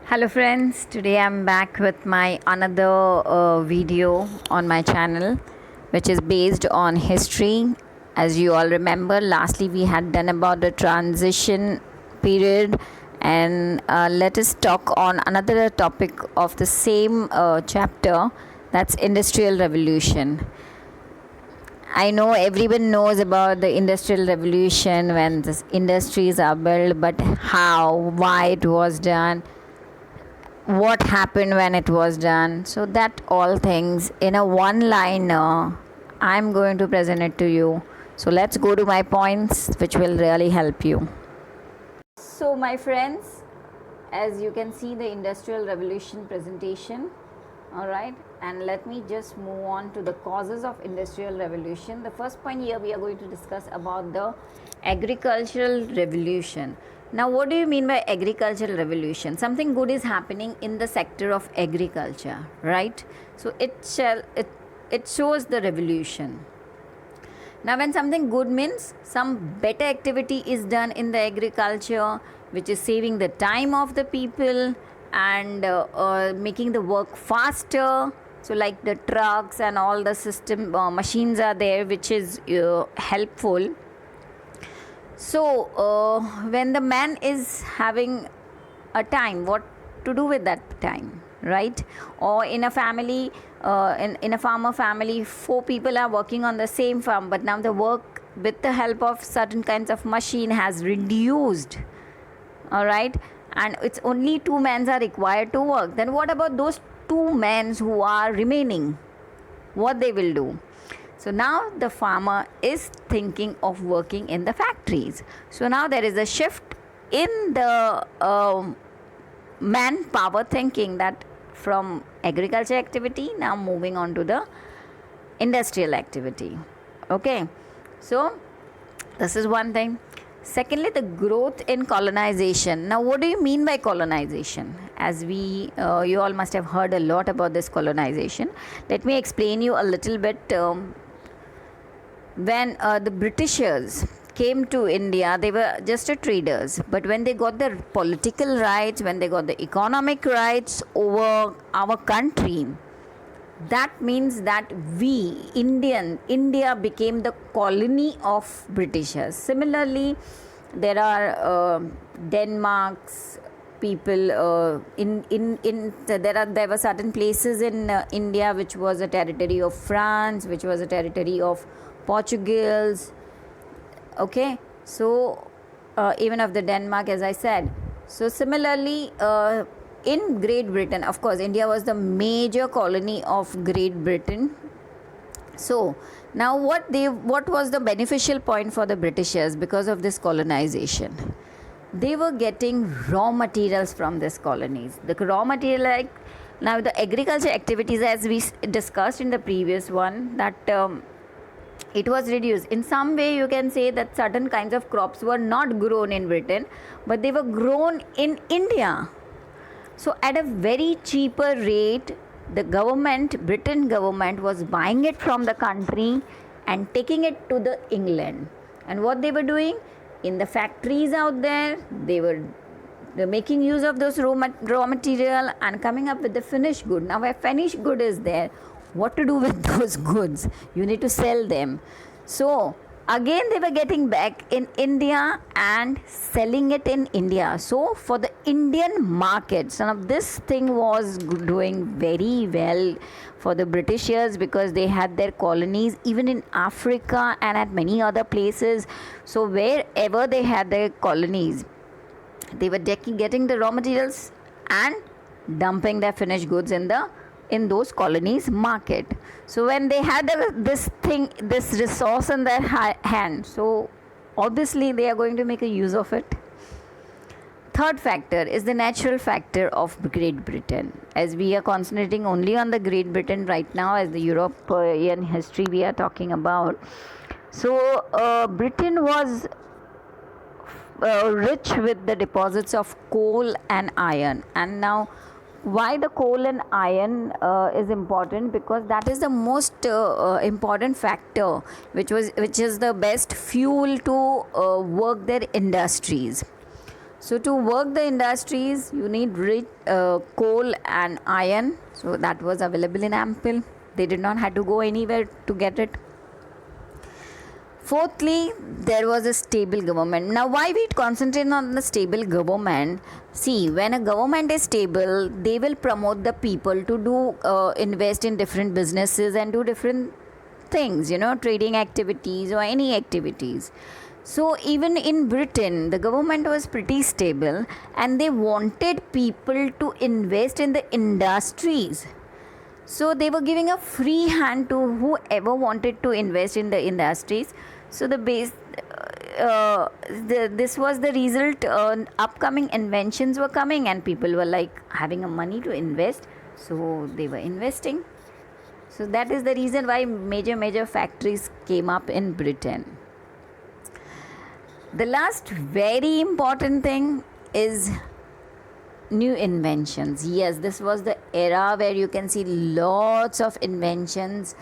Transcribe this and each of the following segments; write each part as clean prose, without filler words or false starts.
Hello friends, today I'm back with my another video on my channel which is based on history. As you all remember, lastly we had done about the transition period, and let us talk on another topic of the same chapter, that's industrial revolution. I know everyone knows about the industrial revolution when the industries are built, but how, why it was done, what happened when it was done. So that all things in a one liner I'm going to present it to you. So let's go to my points which will really help you. So my friends, as you can see the industrial revolution presentation, all right, and let me just move on to the causes of industrial revolution. The first point here we are going to discuss about the agricultural revolution. Now what do you mean by agricultural revolution? Something good is happening in the sector of agriculture, right? So it shows the revolution. Now when something good means some better activity is done in the agriculture which is saving the time of the people and making the work faster. So like the trucks and all the system machines are there which is helpful. So when the man is having a time, what to do with that time, right? Or in a family, in a farmer family, 4 people are working on the same farm, but now the work with the help of certain kinds of machine has reduced, all right, and it's only 2 men are required to work. Then what about those 2 men who are remaining? What they will do? So now the farmer is thinking of working in the factories. So now there is a shift in the manpower thinking, that from agriculture activity now moving on to the industrial activity. Okay, so this is one thing. Secondly, the growth in colonization. Now what do you mean by colonization? As we you all must have heard a lot about this colonization. Let me explain you a little bit. When the Britishers came to India, they were just traders. But when they got the political rights, when they got the economic rights over our country, that means that India became the colony of Britishers. Similarly, there are Denmark's people there were certain places in India which was a territory of France, which was a territory of Portuguese. Okay, so even of the Denmark, as I said. So similarly, in Great Britain, of course, India was the major colony of Great Britain. So now what was the beneficial point for the Britishers because of this colonization? They were getting raw materials from these colonies. The raw material, like now the agriculture activities, as we discussed in the previous one, that it was reduced. In some way you can say that certain kinds of crops were not grown in Britain, but they were grown in India. So at a very cheaper rate, the Britain government was buying it from the country and taking it to the England. And what they were doing in the factories out there, they were making use of those raw material and coming up with the finished good. Now a finished good is there, what to do with those goods? You need to sell them. So again they were getting back in India and selling it in India. So for the Indian markets, now this thing was doing very well for the Britishers because they had their colonies even in Africa and at many other places. So wherever they had their colonies, they were getting the raw materials and dumping their finished goods in those colonies market. So when they had this resource in their hand, so obviously they are going to make a use of it. Third factor is the natural factor of Great Britain. As we are concentrating only on the Great Britain right now, as the European history we are talking about. So Britain was rich with the deposits of coal and iron. And now why the coal and iron is important? Because that is the most important factor which is the best fuel to work their industries. So to work the industries, you need rich coal and iron. So that was available in ample. They did not have to go anywhere to get it. Fourthly, there was a stable government. Now, why we concentrate on the stable government? See, when a government is stable, they will promote the people to do invest in different businesses and do different things, trading activities or any activities. So even in Britain, the government was pretty stable, and they wanted people to invest in the industries. So they were giving a free hand to whoever wanted to invest in the industries. So this was the result. Upcoming inventions were coming, and people were like having a money to invest, so they were investing. So that is the reason why major factories came up in Britain. The last very important thing is new inventions. Yes, this was the era where you can see lots of inventions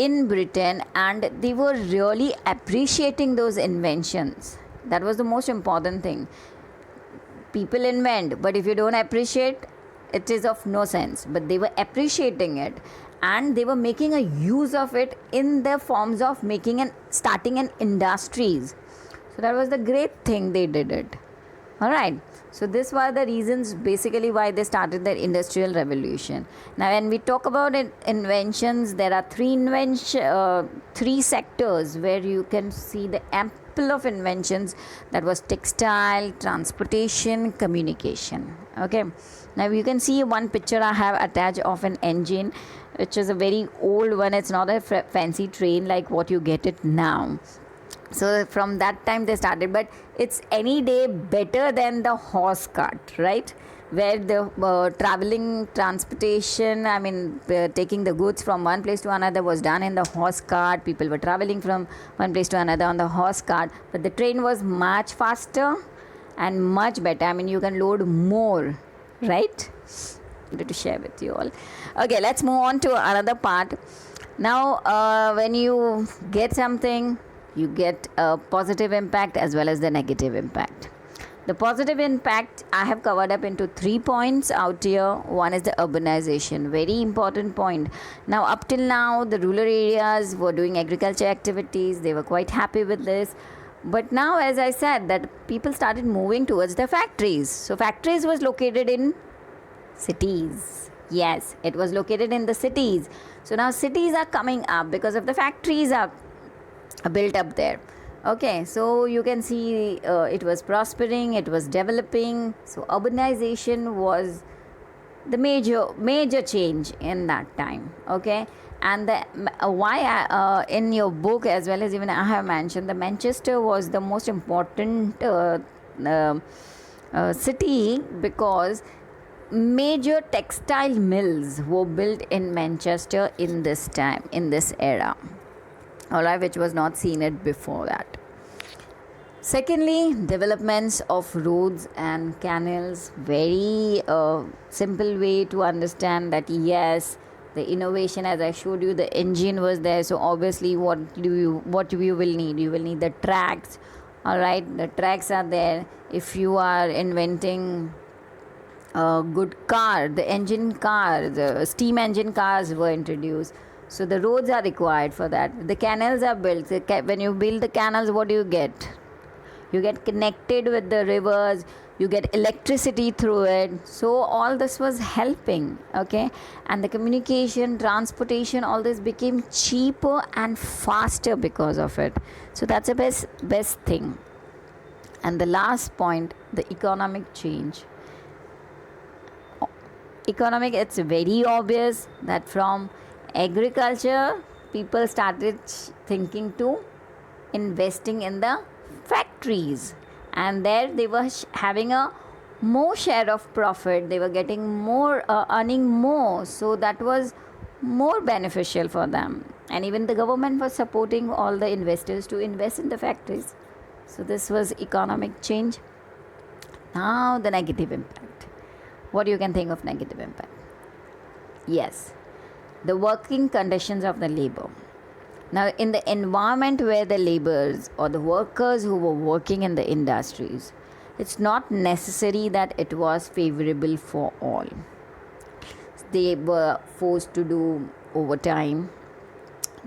in Britain, and they were really appreciating those inventions. That was the most important thing. People invent, but if you don't appreciate, it is of no sense. But they were appreciating it, and they were making a use of it in the forms of starting an industries. So that was the great thing they did it. All right. So these were the reasons basically why they started the industrial revolution. Now when we talk about inventions, there are three sectors where you can see the ample of inventions. That was textile, transportation, communication. Okay. Now you can see one picture I have attached of an engine, which is a very old one. It's not a fancy train like what you get it now. So from that time they started, but it's any day better than the horse cart, right? Where the traveling transportation, taking the goods from one place to another was done in the horse cart. People were traveling from one place to another on the horse cart, but the train was much faster and much better. You can load more, right? To share with you all. Okay, let's move on to another part. Now, when you get something, you get a positive impact as well as the negative impact. The positive impact I have covered up into 3 points out here. One is the urbanization, very important point. Now up till now the rural areas were doing agriculture activities, they were quite happy with this. But now, as I said, that people started moving towards the factories. So factories was located in cities. Yes, it was located in the cities. So now cities are coming up because of the factories are built up there. Okay, so you can see it was prospering, it was developing. So urbanization was the major change in that time. Okay, and the why in your book as well as even I have mentioned, the Manchester was the most important city, because major textile mills were built in Manchester in this era. Alright, which was not seen it before that. Secondly, developments of roads and canals. Very simple way to understand that. Yes, the innovation, as I showed you, the engine was there. So obviously, what you will need? You will need the tracks. Alright, the tracks are there. If you are inventing a good car, the steam engine cars were introduced. So the roads are required for that. The canals are built. When you build the canals, what do you get? You get connected with the rivers. You get electricity through it. So all this was helping. Okay, and the communication, transportation, all this became cheaper and faster because of it. So that's the best thing. And the last point, the economic change. It's very obvious that from agriculture, people started thinking to investing in the factories, and there they were having a more share of profit. They were getting more, earning more, so that was more beneficial for them. And even the government was supporting all the investors to invest in the factories. So this was economic change. Now the negative impact. What do you can think of negative impact? Yes, the working conditions of the labor. Now, in the environment where the laborers or the workers who were working in the industries, It's not necessary that it was favorable for all. They were forced to do overtime.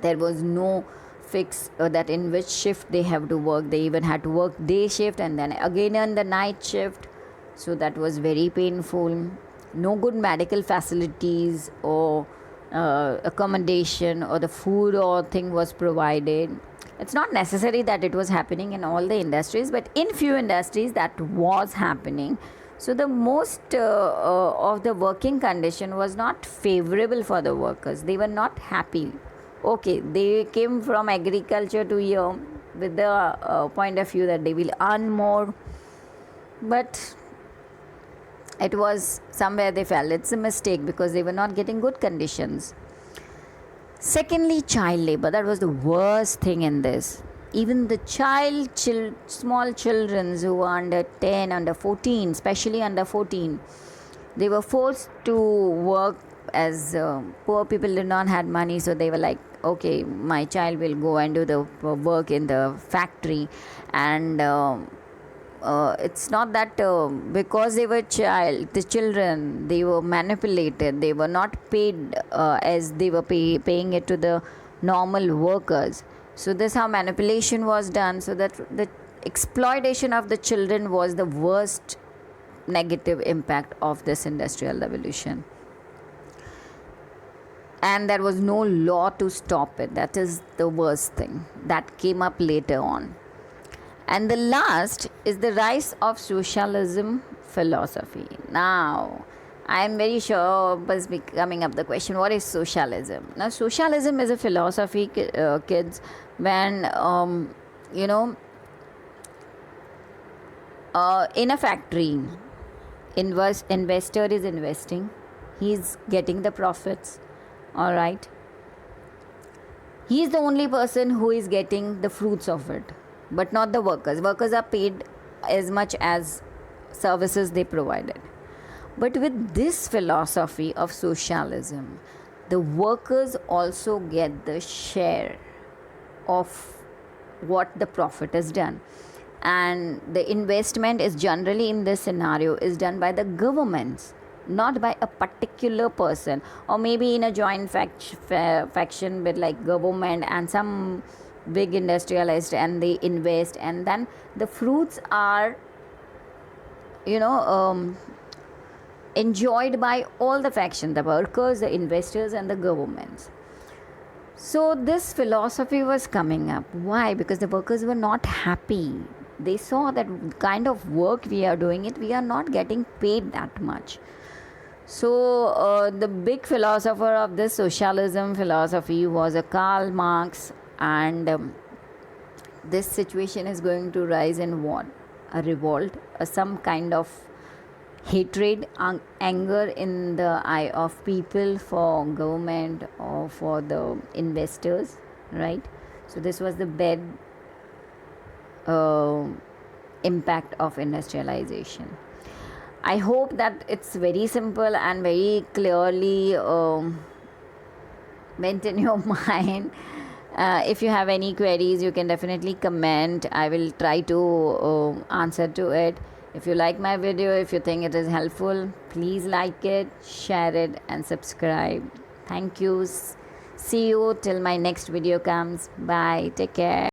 There was no fix that in which shift they have to work. They even had to work day shift and then again on the night shift. So that was very painful. No good medical facilities or accommodation or the food or thing was provided. It's not necessary that it was happening in all the industries, but in few industries that was happening. So the most of the working condition was not favorable for the workers. They were not happy. Okay, they came from agriculture to here with the point of view that they will earn more, but it was somewhere they felt it's a mistake because they were not getting good conditions. Secondly, child labor. That was the worst thing in this. Even the small children who were under 10, under 14, especially under 14, they were forced to work as poor people did not have money, so they were like, okay, my child will go and do the work in the factory. And it's not that because they were the children, they were manipulated. They were not paid as they were paying it to the normal workers. So this how manipulation was done. So that the exploitation of the children was the worst negative impact of this industrial revolution. And there was no law to stop it. That is the worst thing that came up later on. And the last is the rise of socialism philosophy. Now, I am very sure was coming up the question, what is socialism? Now, socialism is a philosophy, kids, when, in a factory, investor is investing, he's getting the profits, all right. He is the only person who is getting the fruits of it, but not the workers. Workers are paid as much as services they provided. But with this philosophy of socialism, the workers also get the share of what the profit is done. And the investment is generally in this scenario is done by the governments, not by a particular person, or maybe in a joint faction with like government and some big industrialist, and they invest, and then the fruits are enjoyed by all the factions, the workers, the investors, and the governments. So this philosophy was coming up. Why? Because the workers were not happy. They saw that kind of work we are doing it, we are not getting paid that much. So the big philosopher of this socialism philosophy was a Karl Marx, and this situation is going to rise in what? A revolt, some kind of hatred, anger in the eye of people for government or for the investors, right? So this was the bad impact of industrialization. I hope that it's very simple and very clearly went in your mind. If you have any queries, you can definitely comment. I will try to answer to it. If you like my video, if you think it is helpful, please like it, share it, and subscribe. Thank you. See you till my next video comes. Bye. Take care.